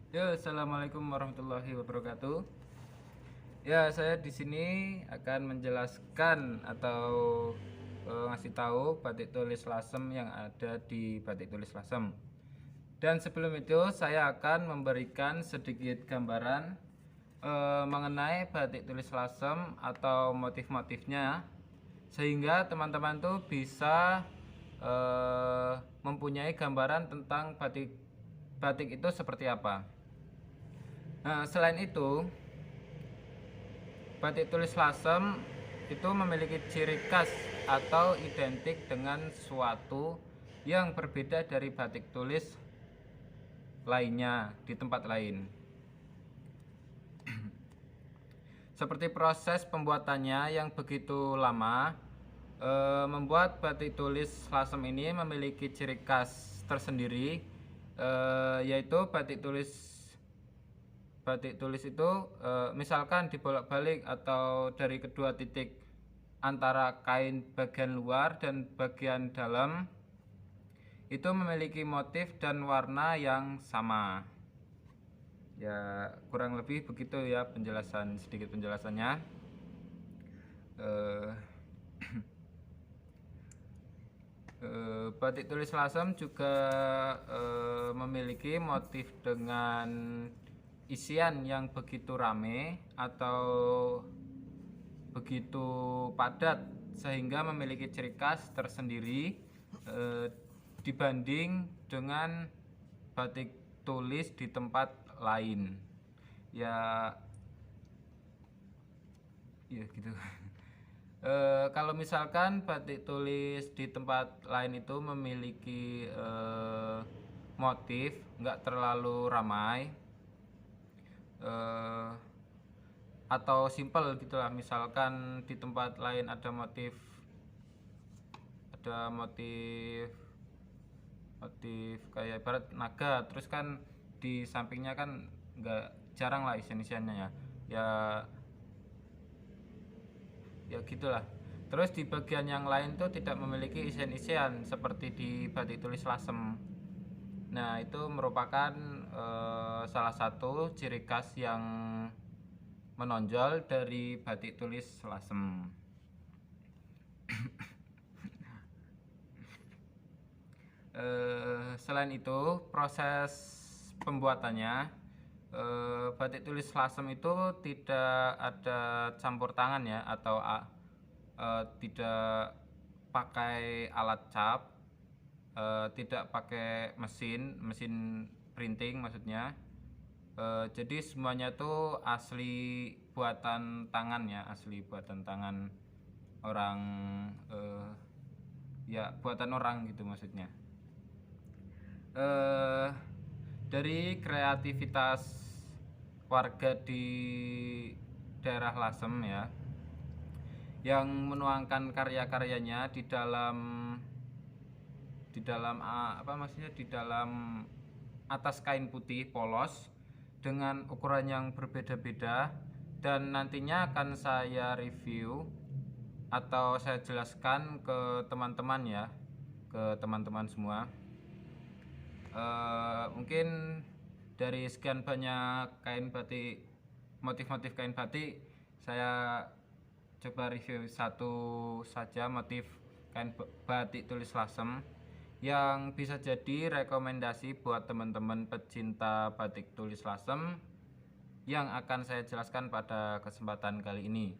Ya, assalamualaikum warahmatullahi wabarakatuh. Ya, saya di sini akan menjelaskan atau ngasih tahu batik tulis lasem yang ada di batik tulis lasem. Dan sebelum itu, saya akan memberikan sedikit gambaran mengenai batik tulis lasem atau motif-motifnya, sehingga teman-teman tuh bisa mempunyai gambaran tentang batik batik itu seperti apa. Nah, selain itu, batik tulis lasem itu memiliki ciri khas atau identik dengan suatu yang berbeda dari batik tulis lainnya di tempat lain. Seperti proses pembuatannya yang begitu lama, membuat batik tulis lasem ini memiliki ciri khas tersendiri, yaitu batik tulis itu misalkan dibolak-balik atau dari kedua titik antara kain bagian luar dan bagian dalam itu memiliki motif dan warna yang sama. Ya, kurang lebih begitu ya sedikit penjelasannya. eh, Batik tulis lasem juga memiliki motif dengan isian yang begitu rame atau begitu padat sehingga memiliki ciri khas tersendiri eh, dibanding dengan batik tulis di tempat lain. Ya, ya gitu. Kalau misalkan batik tulis di tempat lain itu memiliki motif nggak terlalu ramai, eh, atau simple gitulah, misalkan di tempat lain ada motif motif kayak barat naga, terus kan di sampingnya kan nggak jarang lah isian-isiannya ya. Ya, ya gitulah. Terus di bagian yang lain tuh tidak memiliki isian-isian seperti di batik tulis lasem. Nah, itu merupakan salah satu ciri khas yang menonjol dari batik tulis lasem. Selain itu, proses pembuatannya, batik tulis lasem itu tidak ada campur tangan ya, atau tidak pakai alat cap, tidak pakai mesin mesin printing maksudnya. Jadi semuanya tuh asli buatan tangan ya, asli buatan tangan orang, ya buatan orang gitu maksudnya. eh dari kreativitas warga di daerah Lasem ya, yang menuangkan karya-karyanya di dalam apa maksudnya, di dalam atas kain putih polos dengan ukuran yang berbeda-beda, dan nantinya akan saya review atau saya jelaskan ke teman-teman ya, ke teman-teman semua. Mungkin dari sekian banyak kain batik, motif-motif kain batik, saya coba review satu saja motif kain batik tulis lasem yang bisa jadi rekomendasi buat teman-teman pecinta batik tulis lasem yang akan saya jelaskan pada kesempatan kali ini.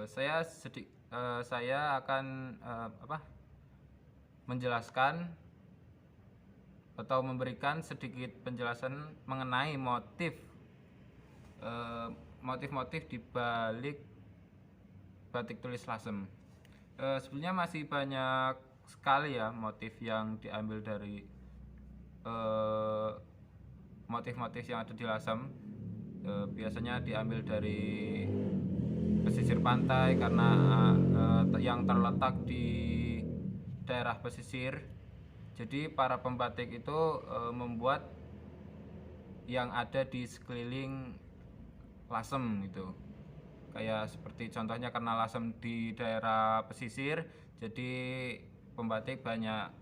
Saya akan menjelaskan atau memberikan sedikit penjelasan mengenai motif-motif di balik batik tulis lasem. Sebenarnya masih banyak sekali ya motif yang diambil dari motif-motif yang ada di lasem. Biasanya diambil dari pesisir pantai karena yang terletak di daerah pesisir. Jadi para pembatik itu membuat yang ada di sekeliling lasem gitu. Kayak seperti contohnya karena lasem di daerah pesisir, jadi pembatik banyak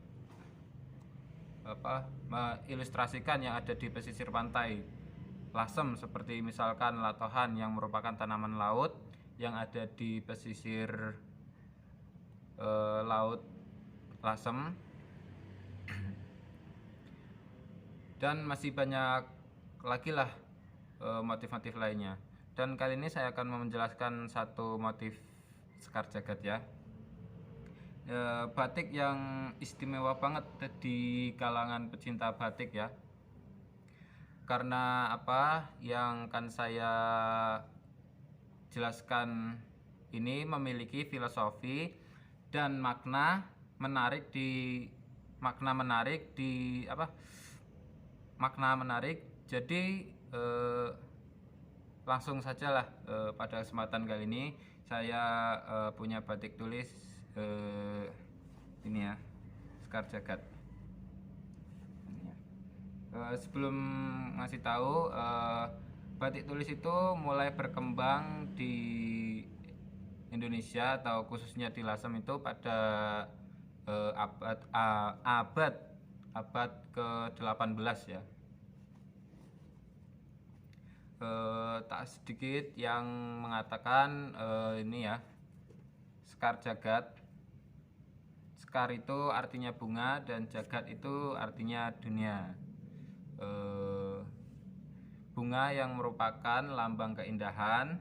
mengilustrasikan yang ada di pesisir pantai Lasem, seperti misalkan latohan yang merupakan tanaman laut yang ada di pesisir laut Lasem, dan masih banyak lagi lah motif-motif lainnya. Dan kali ini saya akan menjelaskan satu motif sekar jagad ya. Batik yang istimewa banget di kalangan pecinta batik ya. Karena apa yang akan saya jelaskan ini memiliki filosofi dan makna menarik di makna menarik. Jadi langsung sajalah pada kesempatan kali ini saya punya batik tulis ini ya, sekar jagad. Sebelum ngasih tahu, batik tulis itu mulai berkembang di Indonesia atau khususnya di Lasem itu pada abad ke-18 ya. Tak sedikit yang mengatakan ini ya, sekar jagad. Sekar itu artinya bunga dan jagad itu artinya dunia. Bunga yang merupakan lambang keindahan,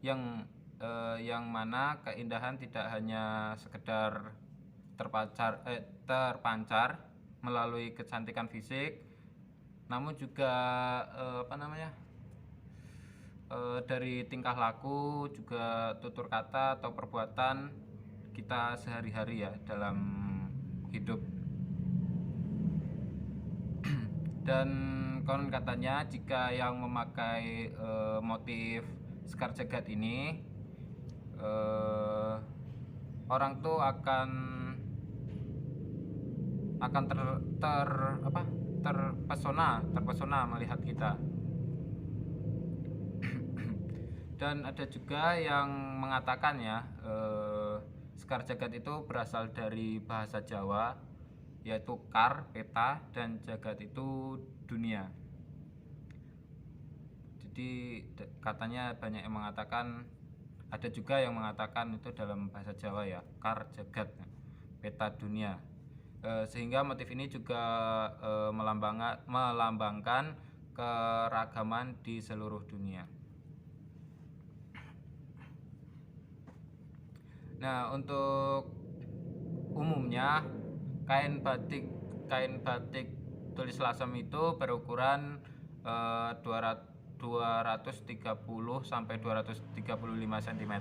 yang mana keindahan tidak hanya sekedar terpancar melalui kecantikan fisik, namun juga dari tingkah laku, juga tutur kata atau perbuatan kita sehari-hari ya dalam hidup. Dan konon katanya jika yang memakai motif sekar jagad ini, orang tuh akan terpesona melihat kita. Dan ada juga yang mengatakan ya, sekar jagad itu berasal dari bahasa Jawa, yaitu kar, peta, dan jagad itu dunia. Jadi katanya banyak yang mengatakan, ada juga yang mengatakan itu dalam bahasa Jawa ya, kar jagad, peta dunia. Sehingga motif ini juga melambangkan keragaman di seluruh dunia. Nah, untuk umumnya kain batik tulis Lasem itu berukuran 230 sampai 235 cm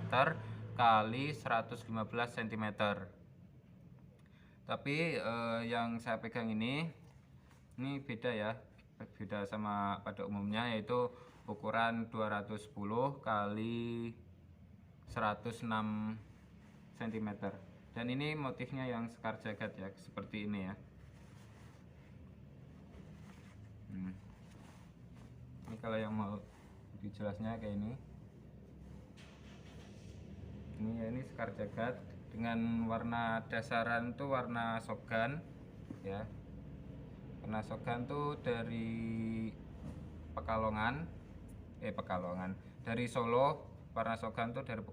kali 115 cm. Tapi yang saya pegang ini beda ya, beda sama pada umumnya, yaitu ukuran 210 kali 106 cm. Dan ini motifnya yang sekar jagad ya, seperti ini ya. Ini kalau yang mau lebih jelasnya kayak ini. Ini sekar jagad dengan warna dasaran tuh warna sogan ya. Warna sogan tuh dari Pekalongan, dari Solo. Warna sogan tuh dari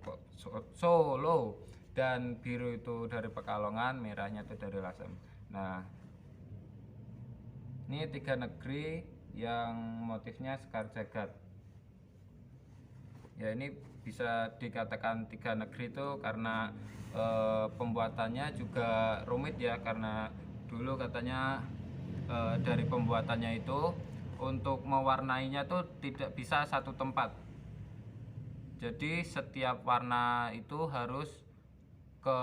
Solo, dan biru itu dari Pekalongan, merahnya itu dari Lasem. Nah, ini 3 negeri yang motifnya sekar jagad. Ya, ini bisa dikatakan 3 negeri itu karena pembuatannya juga rumit ya, karena dulu katanya dari pembuatannya itu untuk mewarnainya tuh tidak bisa satu tempat. Jadi setiap warna itu harus ke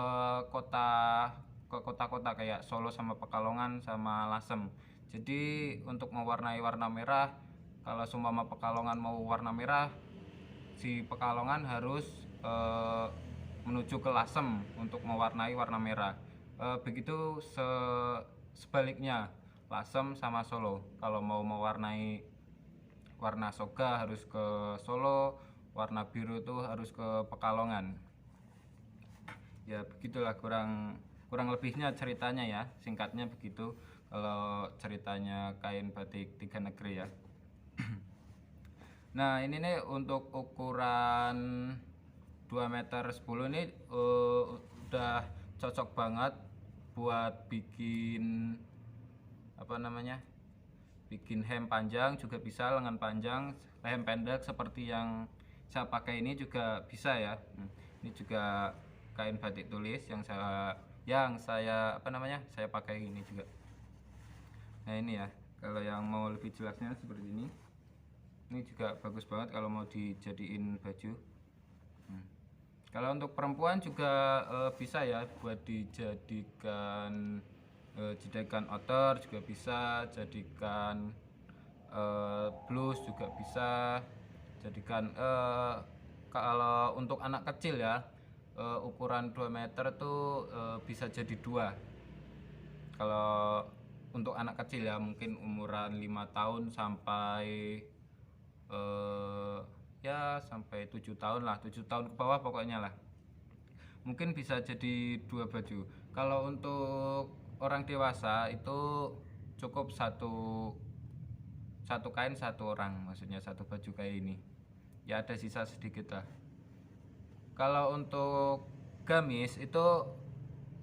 kota-kota kayak Solo sama Pekalongan sama Lasem. Jadi untuk mewarnai warna merah, kalau seumpama Pekalongan mau warna merah, si Pekalongan harus menuju ke Lasem untuk mewarnai warna merah. Begitu sebaliknya, Lasem sama Solo. Kalau mau mewarnai warna soga harus ke Solo, warna biru itu harus ke Pekalongan. Ya begitulah kurang lebihnya ceritanya ya, singkatnya begitu. kalau ceritanya kain batik tiga negeri ya. Nah ini nih untuk ukuran 2 meter 10 ini udah cocok banget buat bikin apa namanya, bikin hem panjang juga bisa, lengan panjang, hem pendek seperti yang saya pakai ini juga bisa ya. Ini juga kain batik tulis yang saya apa namanya, saya pakai ini juga. Nah ini ya, kalau yang mau lebih jelasnya seperti ini juga bagus banget kalau mau dijadiin baju. Kalau untuk perempuan juga bisa ya buat dijadikan jadikan outer juga bisa, jadikan blus juga bisa, jadikan kalau untuk anak kecil ya, ukuran 2 meter tuh bisa jadi dua. Kalau untuk anak kecil ya mungkin umuran 5 tahun sampai ya sampai 7 tahun lah, 7 tahun ke bawah pokoknya lah, mungkin bisa jadi dua baju. Kalau untuk orang dewasa itu cukup satu kain satu orang, maksudnya satu baju kayak ini ya, ada sisa sedikit lah. Kalau untuk gamis itu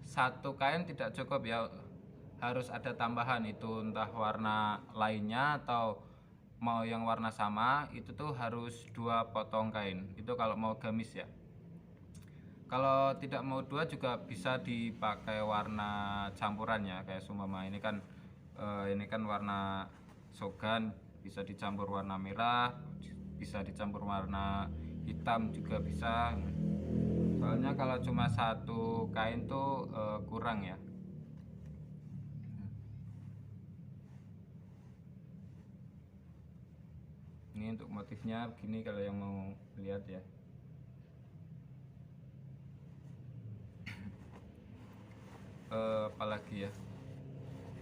satu kain tidak cukup ya, harus ada tambahan, itu entah warna lainnya atau mau yang warna sama, itu tuh harus 2 potong kain, itu kalau mau gamis ya. Kalau tidak mau 2 juga bisa dipakai warna campuran ya, kayak sumama ini kan warna sogan, bisa dicampur warna merah, bisa dicampur warna hitam juga bisa. Soalnya kalau cuma satu kain tuh kurang ya. Ini untuk motifnya begini kalau yang mau lihat ya. Apalagi ya,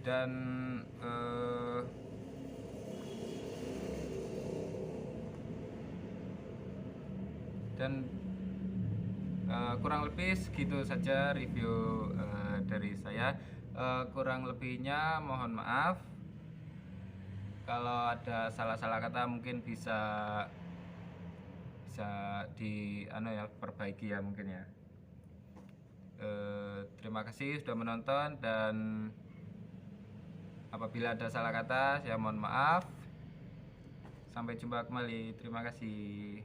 dan kurang lebih segitu saja review dari saya. Kurang lebihnya mohon maaf. Kalau ada salah-salah kata mungkin bisa perbaiki ya mungkin ya. Terima kasih sudah menonton, dan apabila ada salah kata saya mohon maaf. Sampai jumpa kembali. Terima kasih.